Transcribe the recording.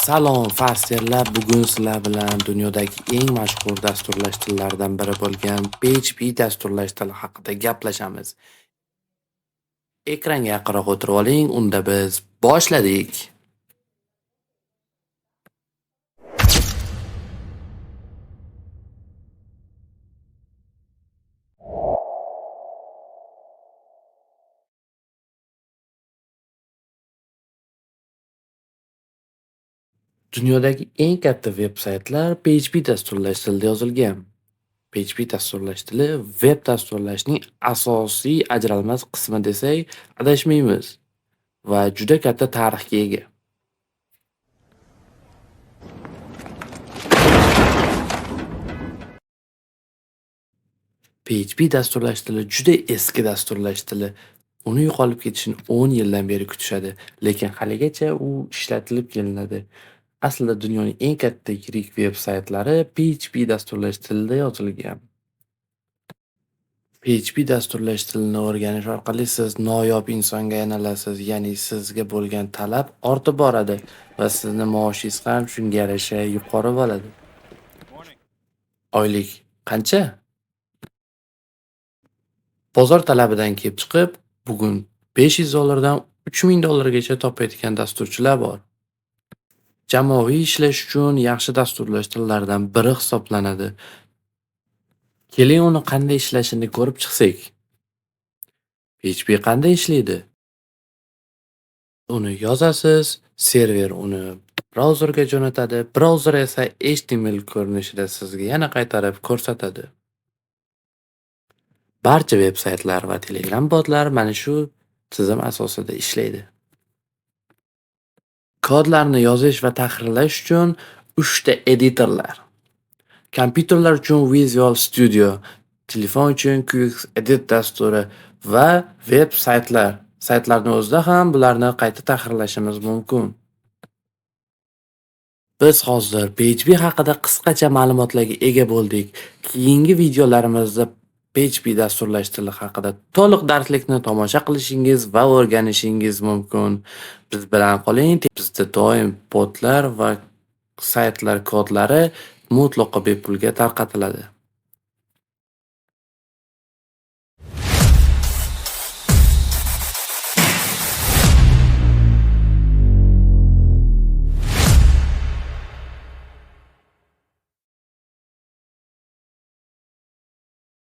Salom farserlar, bugun sizlar bilan dunyodagi eng mashhur dasturlash tillaridan biri bo'lgan PHP dasturlash tili haqida gaplashamiz. Ekranga yaqinroq o'tirib oling, unda biz boshladik. Dunyodagi eng katta veb-saytlar PHP dasturlash tilida yozilgan. PHP dasturlash tili veb dasturlashning asosiy ajralmas qismi desak adashmaymiz va juda katta tarixga ega. PHP dasturlash tili juda eski dasturlash tili. Uni yo'qolib ketishini 10 yildan beri kutishadi, lekin haligacha u ishlatilib kelinadi. Aslida dunyoning eng katta yirik veb-saytlari PHP dasturlash tilida yozilgan. PHP dasturlash tilini o'rganish orqali siz noyob insonga aylanasiz, ya'ni sizga bo'lgan talab ortib boradi va sizni maoshingiz ham shunga yarasha yuqori bo'ladi. Oylik qancha? Bozor talabidan kelib chiqib, bugun $500 dan $3000 topayotgan dasturchilar bor. Jamoaviy ishlash uchun yaxshi dasturlash tillaridan biri hisoblanadi. Keling uni qanday ishlashini ko'rib chiqsak. PHP qanday ishlaydi? Uni yozasiz, server uni brauzerga jo'natadi, brauzer esa HTML ko'rinishida sizga yana qaytarib ko'rsatadi. Barcha veb-saytlar va Telegram botlar mana shu tizim asosida ishlaydi. Kodlarni yozish va tahrirlash uchun 3 ta editorlar. Kompyuterlar uchun Visual Studio, telefon uchun QXEdit dasturi va veb saytlarning o'zida ham bularni qayta tahrirlashimiz mumkin. Biz hozir PHP haqida qisqacha ma'lumotlarga ega bo'ldik. Keyingi videolarimizda PHP dasturlash tili haqida to'liq darslikni tomosha qilishingiz va o'rganishingiz mumkin. Biz bilan qoling. Bizda doim botlar va saytlar kodlari mutlaqo bepulga tarqatiladi.